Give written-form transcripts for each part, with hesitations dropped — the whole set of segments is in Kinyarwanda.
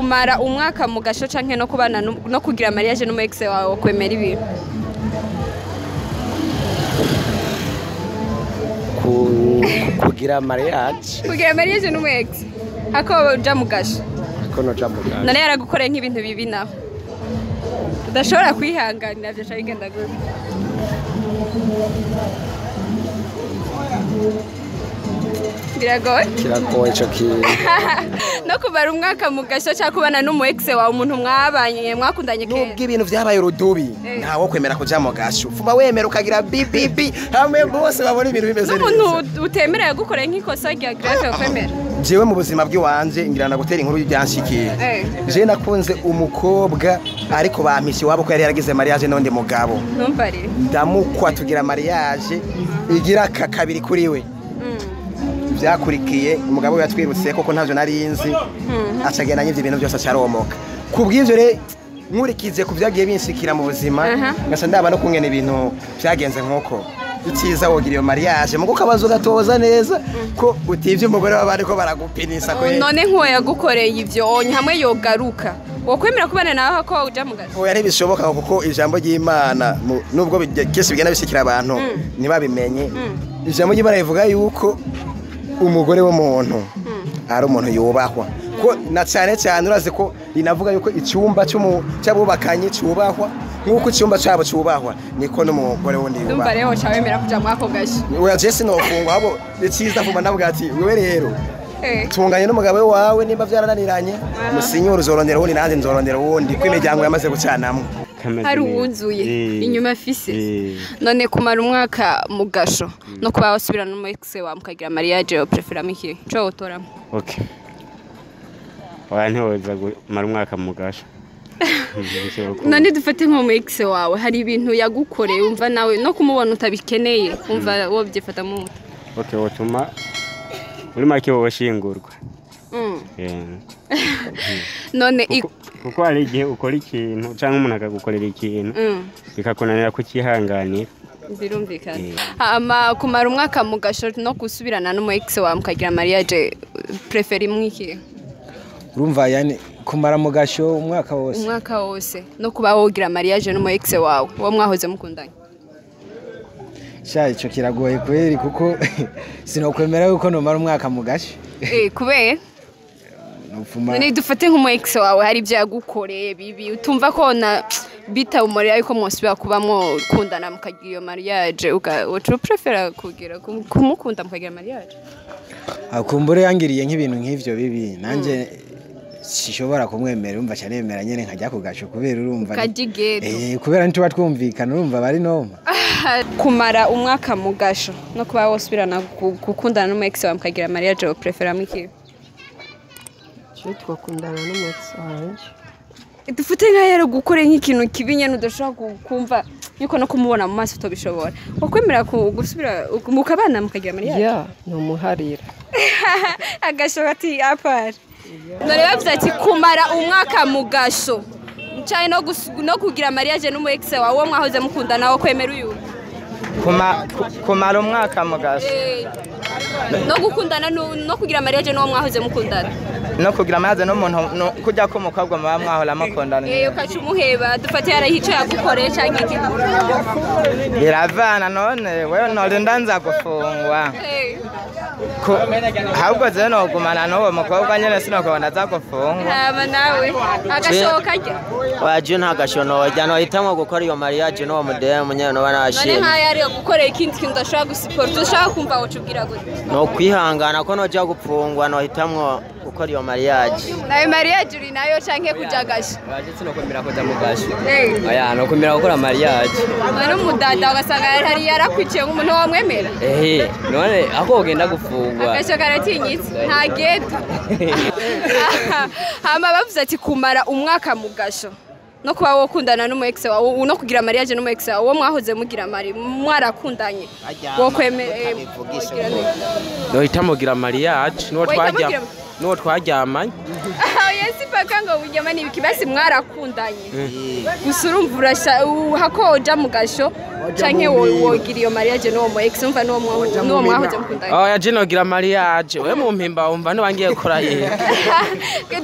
kumara umwaka mu gasho canke no kubana no kugira mariage n'umu ex wawe kwemera ibi kugira mariage n'umu ex hako uja mu gasho none yaragukoreye nk'ibintu bibi naho udashobora kwihanganira byo bigenda gute kiragoye ico kintu no kubara umwaka mu gasho cyangwa kubana n'umu ex wawe umuntu mwabanye mwakundanye kera nubwo ibintu byabaye urudubi ntawo kwemera kuja mu gasho fuma wemera ukagira bibibi hamwe bose babona ibintu bimeze neza n'umuntu utemera yagukoreye nk'ikosa rya grave kwemera jewe mu buzima bw'iwanje ngirana gutera inkuru y'ibyanshikiye je nakunze umukobwa ariko bampishe wabo ko yari yaragize mariage n'undi mugabo ntumbare ndamukwa tugira mariage igira kabiri kuri we byakurikiye umugabo yatwirutse koko ntavyo narinzi acagenda nyivye ibintu byose acaromoka kubw'ivyo re nkurikize ku byagiye binshikira mu buzima ngasa ndaba no kungena ibintu byagenze nk'uko iciza wogira iyo mariage mugo kabazo gatoza neza ko utivye umugore w'abandi ko baragupinisa ko none nk'uwo yagukoreye ivyo hamwe yogaruka wokwemera kubana nawe ko uja mu gasho oya ntibishoboka kuko ijambo ry'Imana nubwo kese bigenda bishikira abantu ntibabimenye ijambo ry'Imana rivuga yuko umugore w'umuntu ari umuntu yubahwa ko na cyane cyane urazi ko rinavuga yuko icyumba cy'abubakanye cyubahwa nk'uko icyumba cyabo cyubahwa niko n'umugore wundi yubahwa ndumva rero cyawemera kuja mwako gasho oya Jesse no fungwa abo iciza vuma ndavuga ati wewe rero tunganye n'umugabo wawe nimba byarananiranye musinyura uzorondera wundi nanjye nzorondera wundi ko imiryango yamaze gucanamwe hari uwuzuye inyuma afise none kumara umwaka mu gasho no kuba wasubirana n'umu ex wawe mukagira mariage yo prefera miki cyo utoramo okay oya ntiwoza kumara umwaka mu gasho none dufate nko mu ex wawe hari ibintu yagukoreye umva nawe no kumubona utabikeneye umva wo byifata mu okay wotuma uri make wowe shingurwa none kuko hari igihe ukora ikintu cyangwa umuntu akagukorera ikintu bikakunanira kukihanganira birumvikana kumara umwaka mu gasho no gusubirana n'umu ex wawe mukagira mariage preferi mwiki urumva yani kumara mu gasho umwaka wose no kuba wogira mariage n'umu ex wawe wo mwahoze mukundanye sha ico kiragoye kweri kuko sinokwemera yuko nomara umwaka mu gasho kubera none dufate nk'umu ex wawe hari ibyo yagukoreye bibi utumva ko na bita umurira yuko mwosubira kubamwo kundana mukagira iyo mariage uca prefera kugira kumukunda mukagira mariage akumbure yangiriye nk'ibintu nk'ivyo bibi nanje sishobora kumwemera umva cyanemera nyene nkajya ku gasho kubera urumva kubera ntuba twumvikana urumva bari noma kumara umwaka mu gasho no kuba wasubirana gukundana n'umu ex wawe mukagira mariage yo prefera miki twakundana n'umu ex wanje dufite nka yero gukore nk'ikintu kibi nyene udashobora kumva yuko no kumubona mu maso utobishobora wakwemera gusubira mukabana mukagira mariage no muharira agasho ati apart none bavuze ati kumara umwaka mu gasho cyane no kugira mariage n'umu ex wawe wo mwahoze mukundana wo kwemera uyu kumara umwaka mu gasho no gukundana no kugira mariage n'uwo mwahoze mukundana no kugira mariage n'umuntu kujya ko mukobwa muba mwahora mukundana ukaca umuheba dufate yarahico yagukoreye cyangwa iki biravana none wewe norinda nza gufungwa ahubwo je nogumana n'uwo mukobwa nyene sinokubona aza gufungwa hama nawe agashoka rya waje nta gashono wajya no hitamwo gukora iyo mariage n'uwo mudemu nyene no banashimye none nkaya ari gukorera ikindi kintu udashobora gusupport ushaka kumva wocubwira gute no kwihangana ko noja gupfungwa no hitamwo gukora iyo mariage nawe mariage uri nayo canke kujagasha waje sinokwemera kuja mu gasho aya no kwemera gukora mariage none umudada ugasanga hari yarakwikiye nk'umuntu wamwemera none ako ugenda gufungwa agasho karatinyitse nta geto hama bavuze ati kumara umwaka mu gasho no kuba wokundana n'umu ex wawe no kugira mariage n'umu ex wawe wo mwahoze mugira mwarakundanye wo kwemera no hitamugira mariage no twaryamanye yesi paka ngo ahubwo burya ni ibikibasi mwarakundanye gusa urumva urasha hakoja mu gasho canke wogira iyo mariage no mu ex umva no mwahoje mukundanye oya je nogira mariage we mu mpimba umva ntiwangiye gukora yihe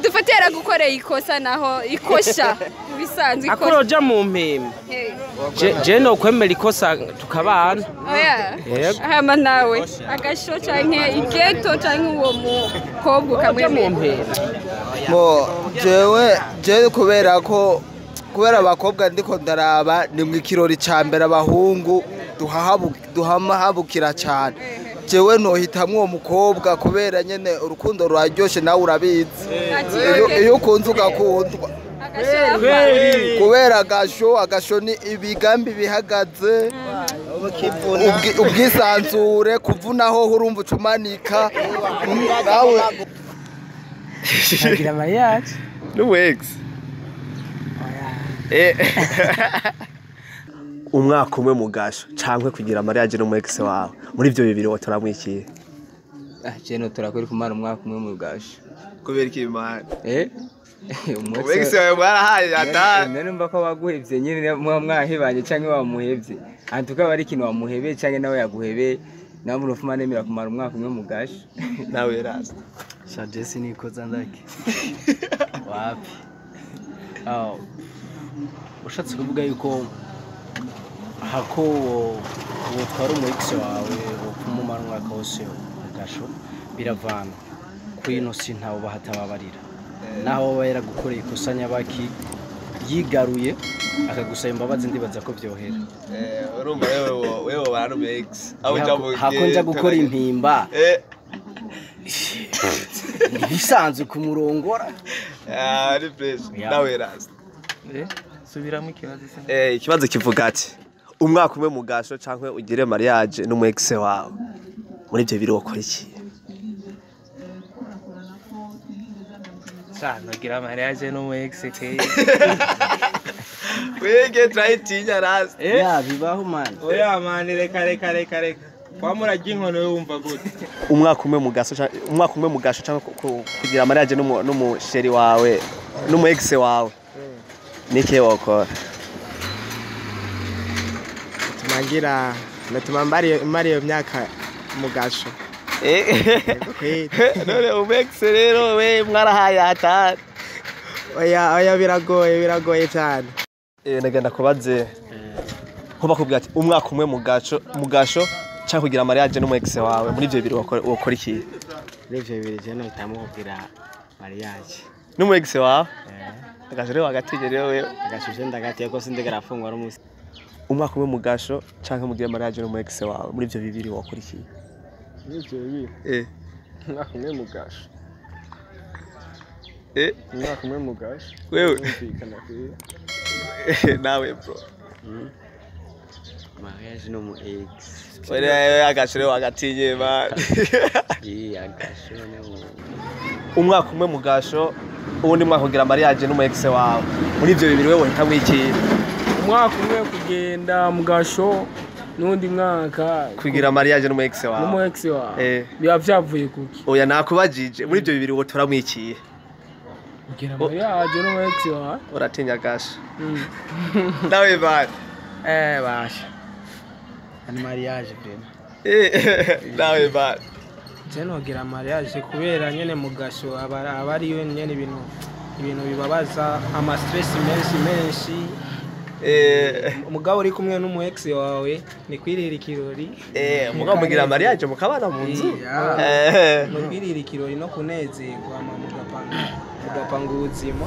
dufatira gukorera ikosa naho ikosha bisanzwe ikosa akoroja mu mpimba je no kwemera ikosa tukabana oya hama nawe agasho canke igeto canke uwo mukobwa ukamwemera mo jewe kubera abakobwa ndiko ndaraba ni mu kirori ca mbere abahungu duhamahabukira cyane jewe nohitamwe uwo mukobwa kubera nyene urukundo ruraryoshe nawe urabizi iyo ukunze ugakundwa kubera agasho ni ibigambi bihagaze ubwisanzure kuvunaho urumva ucumanika nawe agira mariage n'uwex umwaka umwe mu gasho cankwe kugira mariage no mu ex wawe muri ivyo bibiri wotoramwikiye je no turakuri kumara umwaka umwe mu gasho kubera iki imana Uwex wawe mwarahaye ata numva ko baguhevye nyine mwahebanye canke wamuhevye antuka bari kintu wamuhebe canke nawe yaguhebe nawe urufuma nemera kumara umwaka umwe mu gasho nawe rasta Jesse nikoza ndake wapi ushatse kuvuga yuko hako wotwara umu ex wawe ukumumara umwaka wose mu gasho biravana kuri ino si ntawe bahatababarira naho baba yaragukoreye ikosa nyabaki yigaruye akagusaba imbabazi ndibaza ko byohera urumva wewe bana mu ex hakonja gukora impimba bisanzwe kumurongora ari fresh nawe rasta subiramo ikibazo ikibazo kivuga ati umwaka umwe mu gasho cankwe ugire mariage no mu ex wawe muri ivyo biri wokora iki sana gira mariage no mu ex ke wege trayitinya rasta ya bibaho man oya man reka kwa murajya inkono yumva gute umwaka umwe mu gasho cankwe kugira mariage no mu sheri wawe no mu ex wawe niki wokora tumangira natuma mbari iyo myaka mu gasho none umex rero we mwarahaye hatari oya biragoye cyane nagenda kubaze ko bakubwira ati umwaka umwe mu gasho cyangwa kugira mariage no mu ex wawe muri ivyo biri wokora iki n'ivyo biri je no hitamo kugira mariage no mu ex wawe agasho rero agatinye rero we agashushe ndagatiye ko sindegera afungwa n'umusi umwaka umwe mu gasho cyangwa mugira mariage no mu ex wawe muri ivyo bibiri wokora iki n'ivyo bibiri umwaka umwe mu gasho umwaka umwe mu gasho wewe umvikana nawe bro mariage no mu ex wewe agasho rero agatinye man agasho no umwaka umwe mu gasho ubundi mwaka kugira mariage no mu ex wawe muri ivyo bibiri wewe hitamwe iki umwaka umwe kugenda mu gasho n'undi mwaka kugira mariage no mu ex wawe no mu ex wawe biba byavuye kuki oya nakubajije muri ivyo bibiri wotoramwikiye kugira mariage no mu ex wawe uratinya gasho nawe bana basha ani mariage bena nawe bana je nogira mariage kubera nyene mu gasho abari yo nyene ibintu bibabaza ama stress menshi umugabo uri kumwe n'umu ex wawe ni kwirira ikirori umugabo mugira mariage mukabana mu nzu no kwirira ikirori no kunezerwa mugapanga ubuzima